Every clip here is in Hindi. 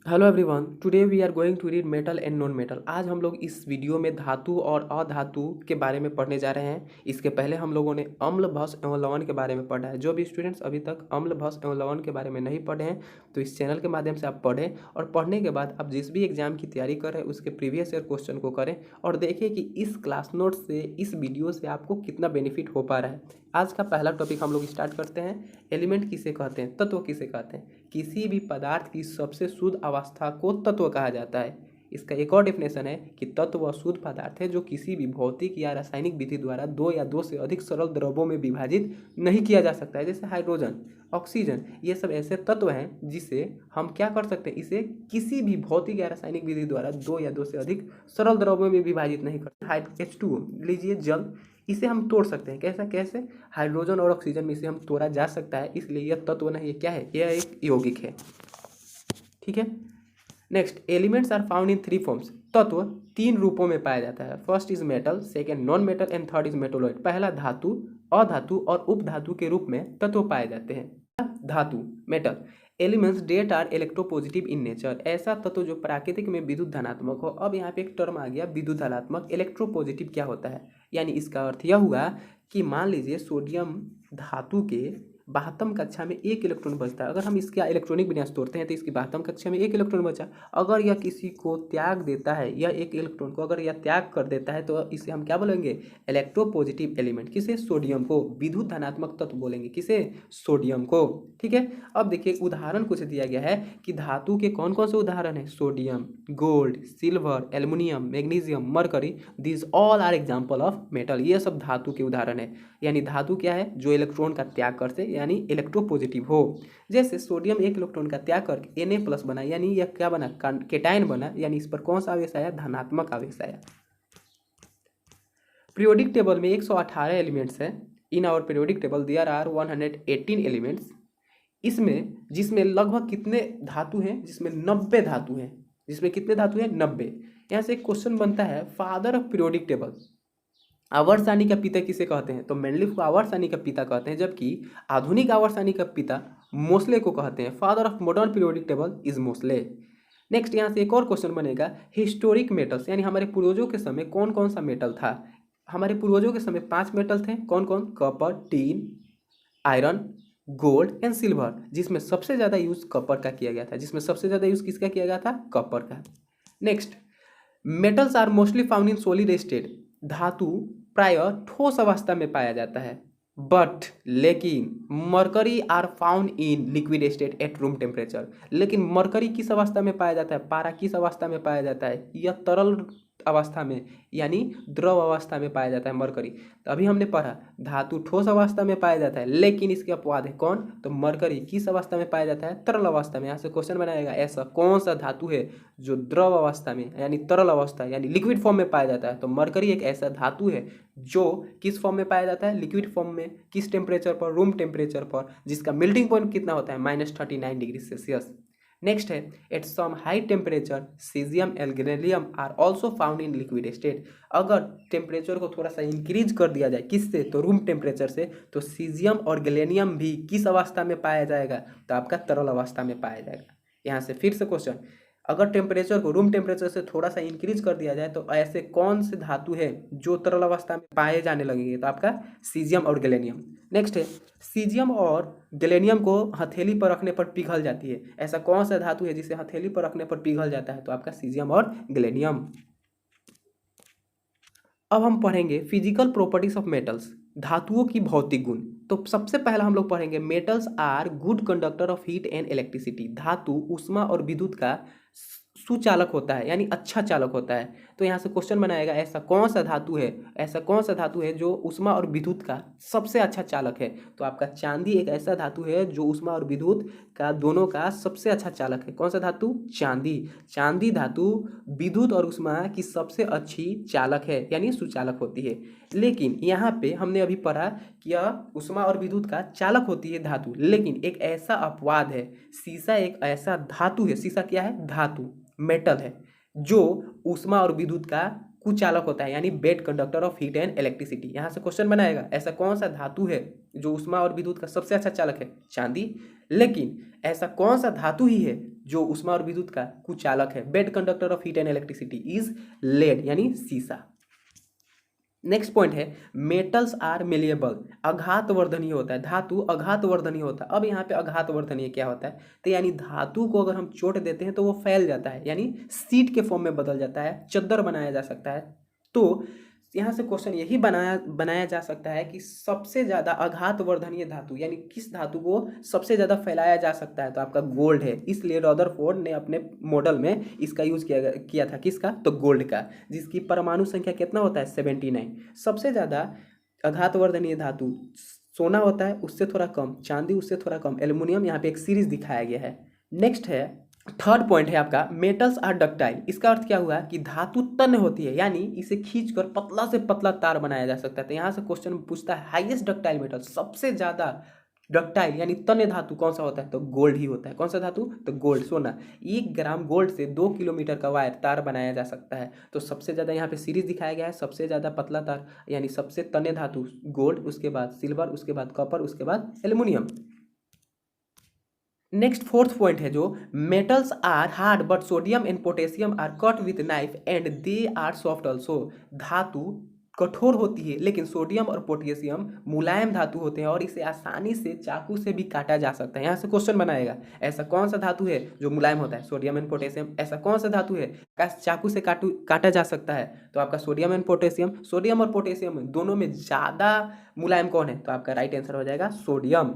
Hello everyone, today we are going to read metal and non metal. आज हम लोग इस वीडियो में धातु और अधातु के बारे में पढ़ने जा रहे हैं। इसके पहले हम लोगों ने अम्ल भस एवं लवण के बारे में पढ़ा है। जो भी स्टूडेंट्स अभी तक अम्ल भस एवं लवण के बारे में नहीं पढ़े हैं तो इस चैनल के माध्यम से आप पढ़ें और पढ़ने के बाद आप जिस भी एग्जाम की तैयारी कर रहे हैं उसके प्रीवियस ईयर क्वेश्चन को करें और देखिए कि इस क्लास नोट से, इस वीडियो से आपको कितना बेनिफिट हो पा रहा है। आज का पहला टॉपिक हम लोग स्टार्ट करते हैं। एलिमेंट किसे कहते हैं, तत्व किसे कहते हैं। किसी भी पदार्थ की सबसे शुद्ध अवस्था को तत्व कहा जाता है। इसका एक और डेफिनेशन है कि तत्व वह शुद्ध पदार्थ है जो किसी भी भौतिक या रासायनिक विधि द्वारा दो या दो से अधिक सरल द्रव्यों में विभाजित नहीं किया जा सकता है। जैसे हाइड्रोजन, ऑक्सीजन, ये सब ऐसे तत्व हैं जिसे हम क्या कर सकते हैं, इसे किसी भी भौतिक या रासायनिक विधि द्वारा दो या दो से अधिक सरल द्रव्यों में विभाजित नहीं करते। H2O लीजिए, जल, इसे हम तोड़ सकते हैं। कैसा, कैसे? हाइड्रोजन और ऑक्सीजन में इसे हम तोड़ा जा सकता है, इसलिए यह तत्व नहीं, ये क्या है, यह एक यौगिक है। ठीक है। Next, elements are found in three forms. तत्व तीन रूपों में पाया जाता है। First is metal, second non metal and third is metalloid. पहला धातु, अधातु और उपधातु के रूप में तत्व पाए जाते हैं। धातु, metal, elements that are electropositive in nature. ऐसा तत्व जो प्राकृतिक में विद्युत धनात्मक हो। अब यहाँ पे एक टर्म आ गया विद्युत धनात्मक। इलेक्ट्रोपॉजिटिव क्या होता है, यानी इसका अर्थ यह हुआ कि मान लीजिए सोडियम धातु के 72 कक्षा में एक इलेक्ट्रॉन बचता है। अगर हम इसका इलेक्ट्रॉनिक विन्यास तोड़ते हैं तो इसकी 72 कक्षा में एक इलेक्ट्रॉन बचा। अगर यह किसी को त्याग देता है, यह एक इलेक्ट्रॉन को अगर यह त्याग कर देता है तो इसे हम क्या बोलेंगे, इलेक्ट्रोपॉजिटिव एलिमेंट। किसे? सोडियम को। विद्युत धनात्मक तत्व बोलेंगे किसे? सोडियम को। ठीक है। अब देखिए उदाहरण कुछ दिया गया है कि धातु के कौन कौन से उदाहरण है। Sodium, gold, silver, aluminium, magnesium, mercury, this all are example of metal. ये सब धातु के उदाहरण है। यानी धातु क्या है, जो इलेक्ट्रॉन का त्याग करते यानी इलेक्ट्रोपॉजिटिव हो। जैसे सोडियम एक इलेक्ट्रॉन का त्याग करके Na+ बना, यानी यह क्या बना, केटायन बना, यानी इस पर कौन सा आवेश आया, धनात्मक आवेश आया। पीरियोडिक टेबल में 118 एलिमेंट्स हैं। In our periodic table there are 118 elements. इसमें जिसमें लगभग कितने धातु हैं, जिसमें 90 धातु हैं। जिसमें कितने धातु हैं, 90। यहाँ से एक क्वेश्चन बनता है, फादर ऑफ पीरियोडिक टेबल, आवर्त का पिता किसे कहते हैं? तो मेंडलीफ को आवर्त का पिता कहते हैं, जबकि आधुनिक आवर्त का पिता मोस्ले को कहते हैं। Father of modern periodic table is Moseley. Next, यहाँ से एक और क्वेश्चन बनेगा, हिस्टोरिक मेटल्स, यानी हमारे पूर्वजों के समय कौन कौन सा मेटल था। हमारे पूर्वजों के समय 5 मेटल थे। कौन कौन? Copper, tin, iron, gold and silver. जिसमें सबसे ज़्यादा यूज कॉपर का किया गया था। जिसमें सबसे ज़्यादा यूज किसका किया गया था? कॉपर का। Next, metals are mostly found in solid state. धातु प्राय ठोस अवस्था में पाया जाता है। बट लेकिन mercury are found in liquid state at room temperature. लेकिन मरकरी किस अवस्था में पाया जाता है, पारा किस अवस्था में पाया जाता है, यह तरल अवस्था में यानी द्रव अवस्था में पाया जाता है मरकरी। तो अभी हमने पढ़ा धातु ठोस अवस्था में पाया जाता है, लेकिन इसके अपवाद है कौन, तो मरकरी किस अवस्था में पाया जाता है, तरल अवस्था में। यहाँ से क्वेश्चन बनाएगा, ऐसा कौन सा धातु है जो द्रव अवस्था में यानी तरल अवस्था यानी लिक्विड फॉर्म में पाया जाता है। तो मरकरी एक ऐसा धातु है जो किस फॉर्म में पाया जाता है, लिक्विड फॉर्म में। किस टेम्परेचर पर, रूम टेम्परेचर पर, जिसका मेल्टिंग पॉइंट कितना होता है, -39 डिग्री सेल्सियस। नेक्स्ट है, at some high temperature caesium and gallium are also found in liquid state. अगर टेम्परेचर को थोड़ा सा इंक्रीज कर दिया जाए, किससे, तो रूम टेम्परेचर से, तो सीजियम और गैलियम भी किस अवस्था में पाया जाएगा, तो आपका तरल अवस्था में पाया जाएगा। यहाँ से फिर से क्वेश्चन, अगर टेम्परेचर को रूम टेम्परेचर से थोड़ा सा इंक्रीज कर दिया जाए तो ऐसे कौन से धातु है जो तरल अवस्था में पाए जाने लगेंगे, तो आपका सीजियम और गैलियम। नेक्स्ट है, सीजियम और गैलियम को हथेली पर रखने पर पिघल जाती है। ऐसा कौन सा धातु है जिसे हथेली पर रखने पर पिघल जाता है, तो आपका सीजियम और गैलियम। अब हम पढ़ेंगे फिजिकल प्रॉपर्टीज ऑफ मेटल्स, धातुओं की भौतिक गुण। तो सबसे पहला हम लोग पढ़ेंगे, metals are good conductor of heat and electricity. धातु ऊष्मा और विद्युत का सुचालक होता है यानी अच्छा चालक होता है। तो यहाँ से क्वेश्चन बनाएगा, ऐसा कौन सा धातु है, ऐसा कौन सा धातु है जो ऊष्मा और विद्युत का सबसे अच्छा चालक है। तो आपका चांदी एक ऐसा धातु है जो ऊष्मा और विद्युत का दोनों का सबसे अच्छा चालक है। कौन सा धातु? चांदी। चांदी धातु विद्युत और ऊष्मा की सबसे अच्छी चालक है यानी सुचालक होती है। लेकिन यहाँ पे हमने अभी पढ़ा कि यह ऊष्मा और विद्युत का चालक होती है धातु, लेकिन एक ऐसा अपवाद है, शीशा एक ऐसा धातु है। शीशा क्या है? धातु, मेटल है, जो ऊष्मा और विद्युत का कुचालक होता है यानी bed conductor of heat and electricity. यहाँ से क्वेश्चन बनाएगा, ऐसा कौन सा धातु है जो ऊष्मा और विद्युत का सबसे अच्छा चालक है? चांदी। लेकिन ऐसा कौन सा धातु ही है जो ऊष्मा और विद्युत का कुचालक है। Bad conductor of heat and electricity is lead यानी सीसा। नेक्स्ट पॉइंट है मेटल्स आर मेलिएबल, आघात वर्धनीय होता है, धातु आघात वर्धनीय होता है। अब यहाँ पे आघात वर्धनीय क्या होता है, तो यानी धातु को अगर हम चोट देते हैं तो वो फैल जाता है, यानी सीट के फॉर्म में बदल जाता है, चद्दर बनाया जा सकता है। तो यहाँ से क्वेश्चन यही बनाया जा सकता है कि सबसे ज़्यादा आघात वर्धनीय धातु यानी किस धातु को सबसे ज़्यादा फैलाया जा सकता है, तो आपका गोल्ड है। इसलिए रदरफोर्ड ने अपने मॉडल में इसका यूज किया था, किसका, तो गोल्ड का, जिसकी परमाणु संख्या कितना होता है 79। सबसे ज़्यादा आघात वर्धनीय धातु सोना होता है, उससे थोड़ा कम चांदी, उससे थोड़ा कम एल्युमिनियम। यहाँ पे एक सीरीज दिखाया गया है। नेक्स्ट है थर्ड पॉइंट है आपका मेटल्स आर डक्टाइल। इसका अर्थ क्या हुआ कि धातु तन्य होती है, यानी इसे खींचकर पतला से पतला तार बनाया जा सकता है। तो यहाँ से क्वेश्चन पूछता है हाईएस्ट डक्टाइल मेटल, सबसे ज्यादा डक्टाइल यानी तन्य धातु कौन सा होता है, तो गोल्ड ही होता है। कौन सा धातु, तो गोल्ड, सोना। 1 ग्राम गोल्ड से 2 किलोमीटर का वायर तार बनाया जा सकता है। तो सबसे ज्यादा यहाँ पे सीरीज दिखाया गया है, सबसे ज्यादा पतला तार यानी सबसे तन्य धातु गोल्ड, उसके बाद सिल्वर, उसके बाद कॉपर, उसके बाद एल्युमिनियम। नेक्स्ट फोर्थ पॉइंट है जो metals are hard but sodium and potassium are cut with knife and they are soft also. धातु कठोर होती है लेकिन सोडियम और पोटेशियम मुलायम धातु होते हैं और इसे आसानी से चाकू से भी काटा जा सकता है। यहाँ से क्वेश्चन बनाएगा ऐसा कौन सा धातु है जो मुलायम होता है, सोडियम एंड पोटेशियम। ऐसा कौन सा धातु है चाकू से काटा जा सकता है, तो आपका सोडियम एंड पोटेशियम। सोडियम और पोटेशियम दोनों में ज़्यादा मुलायम कौन है, तो आपका राइट आंसर हो जाएगा सोडियम।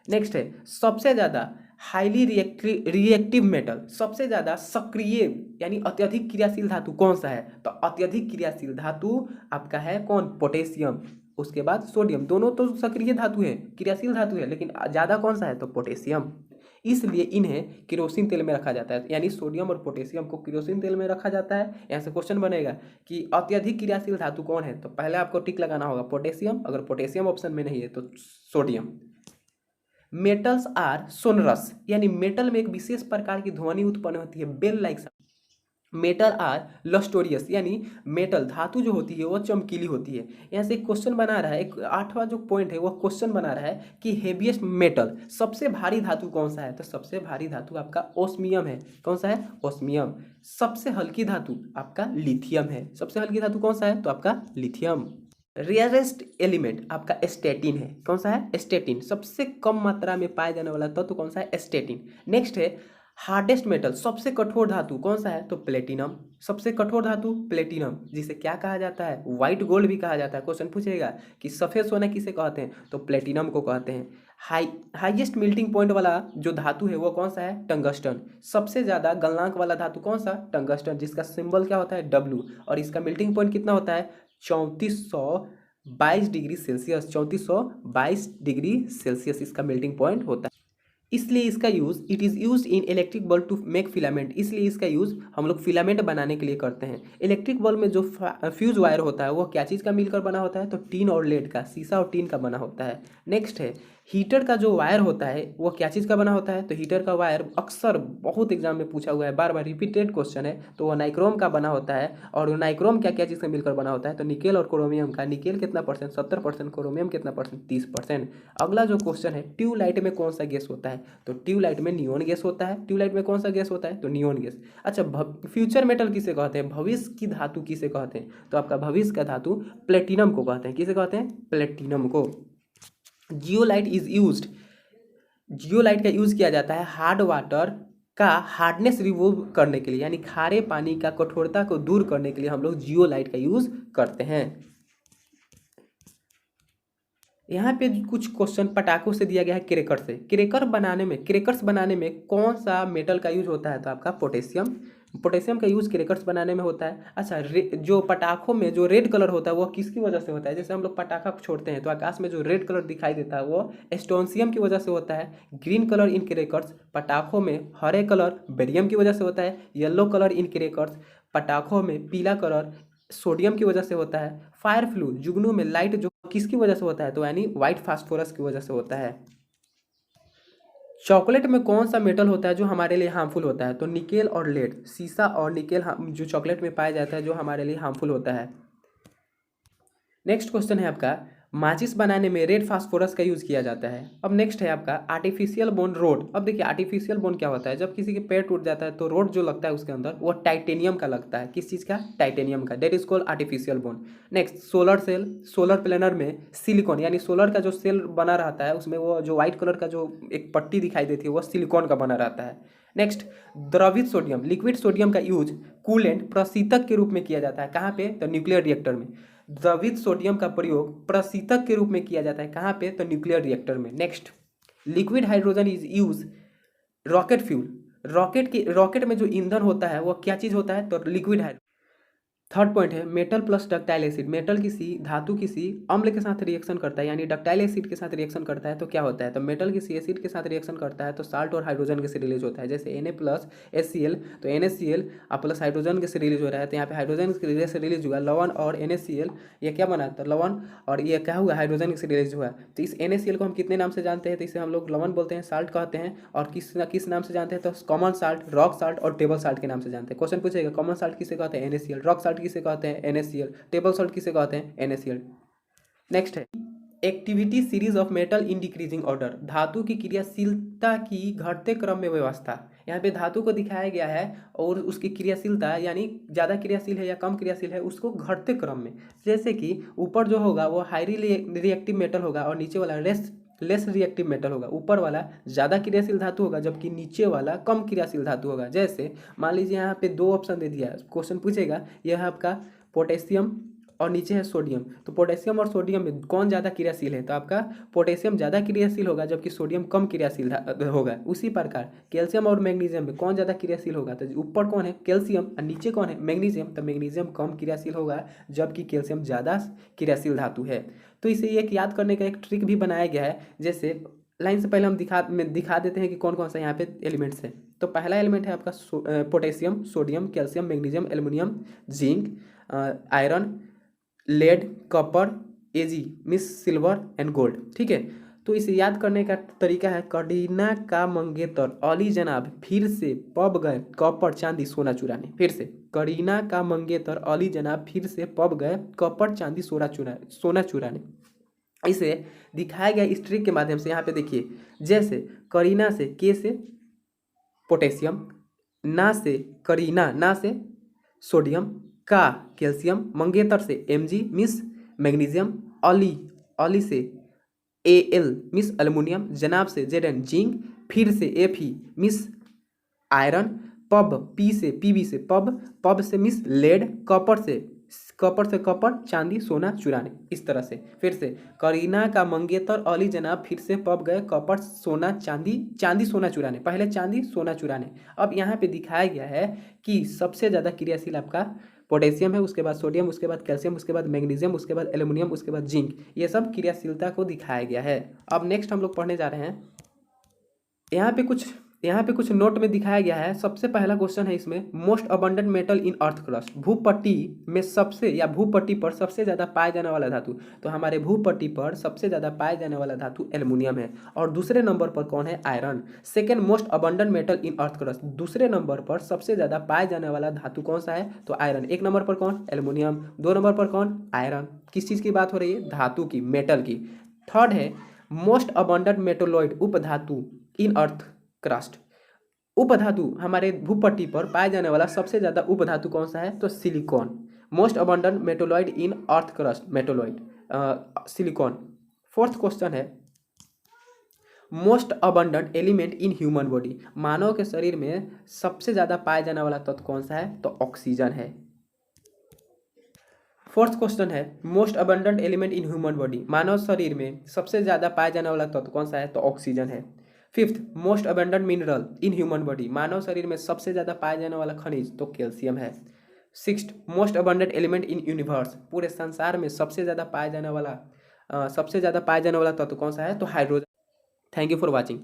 नेक्स्ट है सबसे ज़्यादा हाईली रिएक्टिव मेटल, सबसे ज़्यादा सक्रिय यानी अत्यधिक क्रियाशील धातु कौन सा है, तो अत्यधिक क्रियाशील धातु आपका है कौन, पोटेशियम। उसके बाद सोडियम, दोनों तो सक्रिय धातु है, क्रियाशील धातु है, लेकिन ज़्यादा कौन सा है, तो पोटेशियम। इसलिए इन्हें केरोसिन तेल में रखा जाता है, यानी सोडियम और पोटेशियम को केरोसिन तेल में रखा जाता है। यहाँ से क्वेश्चन बनेगा कि अत्यधिक क्रियाशील धातु कौन है, तो पहले आपको टिक लगाना होगा पोटेशियम, अगर पोटेशियम ऑप्शन में नहीं है तो सोडियम। मेटल्स आर सोनरस, यानी मेटल में एक विशेष प्रकार की ध्वनि उत्पन्न होती है, बेल लाइक। मेटल आर लस्टोरियस, यानी मेटल धातु जो होती है वो चमकीली होती है। यहाँ से एक क्वेश्चन बना रहा है, एक 8वां जो पॉइंट है वो क्वेश्चन बना रहा है कि हेवीएस्ट मेटल, सबसे भारी धातु कौन सा है, तो सबसे भारी धातु आपका ओस्मियम है। कौन सा है, ओस्मियम। सबसे हल्की धातु आपका लिथियम है। सबसे हल्की धातु कौन सा है, तो आपका लिथियम। रेयरेस्ट एलिमेंट आपका एस्टेटिन है। कौन सा है, एस्टेटिन। सबसे कम मात्रा में पाया जाने वाला तत्व कौन सा है, एस्टेटिन। नेक्स्ट है हार्डेस्ट मेटल, सबसे कठोर धातु कौन सा है, तो प्लेटिनम। सबसे कठोर धातु प्लेटिनम, जिसे क्या कहा जाता है, व्हाइट गोल्ड भी कहा जाता है। क्वेश्चन पूछेगा कि सफेद सोना किसे कहते हैं, तो प्लेटिनम को कहते हैं। हाईएस्ट मेल्टिंग पॉइंट वाला जो धातु है वो कौन सा है, टंगस्टन। सबसे ज्यादा गलनांक वाला धातु कौन सा, टंगस्टन, जिसका सिंबल क्या होता है, W, और इसका मेल्टिंग पॉइंट कितना होता है, 3422 डिग्री सेल्सियस। 3422 डिग्री सेल्सियस इसका मेल्टिंग पॉइंट होता है। इसलिए इसका use it is use in electric bulb to make filament, इसलिए इसका यूज़ हम लोग फिलामेंट बनाने के लिए करते हैं। इलेक्ट्रिक बल्ब में जो फ्यूज वायर होता है वो क्या चीज़ का मिलकर बना होता है, तो टीन और लेड का, शीशा और टीन का बना होता है। नेक्स्ट है हीटर का जो वायर होता है वो क्या चीज़ का बना होता है, तो हीटर का वायर अक्सर बहुत एग्जाम में पूछा हुआ है, बार बार रिपीटेड क्वेश्चन है, तो वो नाइक्रोम का बना होता है। और नाइक्रोम क्या क्या चीज़ से मिलकर बना होता है, तो निकेल और क्रोमियम का। निकेल कितना परसेंट, 70%, क्रोमियम कितना परसेंट, 30%। अगला जो क्वेश्चन है ट्यूबलाइट में कौन सा गैस होता है, तो ट्यूबलाइट में नियोन गैस होता है। ट्यूबलाइट में कौन सा गैस होता है, तो नियोन गैस। अच्छा फ्यूचर मेटल किसे कहते हैं, भविष्य की धातु किसे कहते हैं, तो आपका भविष्य का धातु प्लेटिनम को कहते हैं। किसे कहते हैं, प्लेटिनम को। जियोलाइट इज यूज्ड, जियोलाइट का यूज किया जाता है हार्ड वाटर का हार्डनेस रिमूव करने के लिए, यानी खारे पानी का कठोरता को दूर करने के लिए हम लोग जियोलाइट का यूज करते हैं। यहाँ पे कुछ क्वेश्चन पटाखों से दिया गया है, क्रेकर से। क्रेकर्स बनाने में कौन सा मेटल का यूज होता है, तो आपका पोटेशियम। पोटेशियम का यूज क्रेकर्स बनाने में होता है। अच्छा जो पटाखों में जो रेड कलर होता है वो किसकी वजह से होता है, जैसे हम लोग पटाखा छोड़ते हैं तो आकाश में जो रेड कलर दिखाई देता है वो स्टोनशियम की वजह से होता है। ग्रीन कलर इन क्रेकर्स पटाखों में, हरे कलर बेरियम की वजह से होता है। येलो कलर इन क्रेकर्स पटाखों में, पीला कलर सोडियम की वजह से होता है। फायर फ्लू जुगनू में लाइट जो किसकी वजह से होता है, तो यानी व्हाइट फास्फोरस की वजह से होता है। चॉकलेट में कौन सा मेटल होता है जो हमारे लिए हार्मफुल होता है, तो निकेल और लेड। सीसा और निकेल जो चॉकलेट में पाया जाता है जो हमारे लिए हार्मफुल होता है। नेक्स्ट क्वेश्चन है आपका माचिस बनाने में रेड फास्फोरस का यूज़ किया जाता है। अब नेक्स्ट है आपका आर्टिफिशियल बोन रोड। अब देखिए आर्टिफिशियल बोन क्या होता है, जब किसी के पैर टूट जाता है तो रोड जो लगता है उसके अंदर वो टाइटेनियम का लगता है। किस चीज़ का? टाइटेनियम का। That is called artificial bone. Next solar cell. Solar panel में सिलिकॉन यानी सोलर का जो सेल बना रहता है उसमें वो जो व्हाइट कलर का जो एक पट्टी दिखाई देती है वो सिलिकॉन का बना रहता है। नेक्स्ट द्रवित सोडियम। लिक्विड सोडियम का यूज कूलेंट प्रशीतक के रूप में किया जाता है। कहाँ पे? तो न्यूक्लियर रिएक्टर में। द्रवित सोडियम का प्रयोग प्रशीतक के रूप में किया जाता है। कहाँ पे? तो न्यूक्लियर रिएक्टर में। Next liquid hydrogen is use rocket fuel. Rocket में जो ईंधन होता है वो क्या चीज़ होता है? तो लिक्विड हाइड्रोजन। थर्ड पॉइंट है metal plus ductile acid. Metal किसी धातु किसी अम्ल के साथ रिएक्शन करता है यानी डक्टाइल एसिड के साथ रिएक्शन करता है तो क्या होता है? तो मेटल किसी एसिड के साथ रिएक्शन करता है तो साल्ट और हाइड्रोजन के से रिलीज होता है। जैसे Na प्लस HCl, तो NaCl प्लस हाइड्रोजन के से रिलीज हो रहा है तो यहाँ पे हाइड्रोजन के से रिलीज हुआ। लवण और NaCl ये क्या बना? तो लवण और ये क्या हुआ? हाइड्रोजन के से रिलीज हुआ। तो इस NaCl को हम कितने नाम से जानते हैं? तो इसे हम लोग लवण बोलते हैं, साल्ट कहते हैं। और किस नाम से जानते हैं? तो कॉमन साल्ट, रॉक साल्ट और टेबल साल्ट के नाम से जानते हैं। क्वेश्चन पूछेगा कॉमन साल्ट किसे कहते हैं? NaCl। रॉक साल्ट किसे कहते हैं? NaCl। टेबल सॉल्ट किसे कहते हैं? NaCl। नेक्स्ट है activity series of metal in decreasing order. धातु की क्रियाशीलता की घटते क्रम में व्यवस्था। यहाँ पे धातु को दिखाया गया है और उसकी क्रियाशीलता यानी ज़्यादा क्रियाशील है या कम क्रियाशील है उसको घटते क्रम में। जैसे कि ऊपर जो होगा वो हाईली रिएक्टिव मेटल होगा और नीचे वाला लेस रिएक्टिव मेटल होगा। ऊपर वाला ज़्यादा क्रियाशील धातु होगा जबकि नीचे वाला कम क्रियाशील धातु होगा। जैसे मान लीजिए यहाँ पे दो ऑप्शन दे दिया है, क्वेश्चन पूछेगा यह है आपका पोटेशियम और नीचे है सोडियम, तो पोटेशियम और सोडियम में कौन ज़्यादा क्रियाशील है? तो आपका पोटेशियम ज़्यादा क्रियाशील होगा जबकि सोडियम कम क्रियाशील होगा। उसी प्रकार कैल्शियम और मैग्नीशियम में कौन ज़्यादा क्रियाशील होगा? तो ऊपर कौन है? कैल्शियम और नीचे कौन है? मैग्नीशियम। तो मैग्नीशियम कम क्रियाशील होगा जबकि कैल्शियम ज़्यादा क्रियाशील धातु है। तो इसे एक याद करने का एक ट्रिक भी बनाया गया है। जैसे लाइन से पहले हम दिखा देते हैं कि कौन कौन सा यहाँ पे एलिमेंट्स है। तो पहला एलिमेंट है आपका potassium, sodium, calcium, magnesium, aluminium, zinc, iron, lead, copper, Ag मिस सिल्वर एंड गोल्ड। ठीक है, तो इसे याद करने का तरीका है करीना का मंगेतर अली जनाब फिर से पब गए कॉपर चांदी सोना चुराने। फिर से करीना का मंगेतर अली जनाब फिर से पब गए कॉपर चांदी सोना चुराने। इसे दिखाया गया इस ट्रिक के माध्यम से। यहाँ पे देखिए जैसे करीना से के से पोटेशियम, ना से करीना ना से सोडियम, का कैल्शियम, मंगेतर से Mg मिस मैग्नीशियम, अली से Al मिस एल्युमिनियम, जनाब से Zn जिंक, फिर से Fe मिस आयरन, Pb से पब से मिस लेड, कॉपर से कॉपर चांदी सोना चुराने। इस तरह से फिर से करीना का मंगेतर अली जनाब फिर से पब गए कॉपर सोना चांदी सोना चुराने। पहले चांदी सोना चुराने। अब यहाँ पे दिखाया गया है कि सबसे ज़्यादा क्रियाशील आपका पोटेशियम है, उसके बाद सोडियम, उसके बाद कैल्शियम, उसके बाद मैग्नीशियम, उसके बाद एल्युमिनियम, उसके बाद जिंक। ये सब क्रियाशीलता को दिखाया गया है। अब नेक्स्ट हम लोग पढ़ने जा रहे हैं। यहाँ पे कुछ नोट में दिखाया गया है। सबसे पहला क्वेश्चन है इसमें most abundant metal in earth crust. भूपट्टी में सबसे या भूपट्टी पर सबसे ज़्यादा पाया जाने वाला धातु। तो हमारे भूपट्टी पर सबसे ज़्यादा पाया जाने वाला धातु एल्युमिनियम है और दूसरे नंबर पर कौन है? Iron. Second most abundant metal in earth crust. दूसरे नंबर पर सबसे ज़्यादा पाया जाने वाला धातु कौन सा है? तो आयरन। एक नंबर पर कौन? एल्युमिनियम। दो नंबर पर कौन? आयरन। किस चीज़ की बात हो रही है? धातु की, मेटल की। थर्ड है मोस्ट अबंडेंट मेटोलॉइड उपधातु इन अर्थ क्रस्ट। उपधातु हमारे भूपट्टी पर पाया जाने वाला सबसे ज़्यादा उपधातु कौन सा है? तो silicon. Most abundant metalloid in earth crust, metalloid silicon. Fourth question है most abundant element in human body. मानव के शरीर में सबसे ज़्यादा पाया जाने वाला तत्व कौन सा है? तो ऑक्सीजन है। फोर्थ क्वेश्चन है most abundant element in human body. मानव शरीर में सबसे ज़्यादा पाया जाने वाला तत्व कौन सा है? तो ऑक्सीजन है। Fifth most abundant mineral in human body. मानव शरीर में सबसे ज़्यादा पाया जाने वाला खनिज तो कैल्शियम है। Sixth most abundant element in universe. पूरे संसार में सबसे ज़्यादा पाया जाने वाला तत्व कौन सा है? तो hydrogen. Thank you for watching.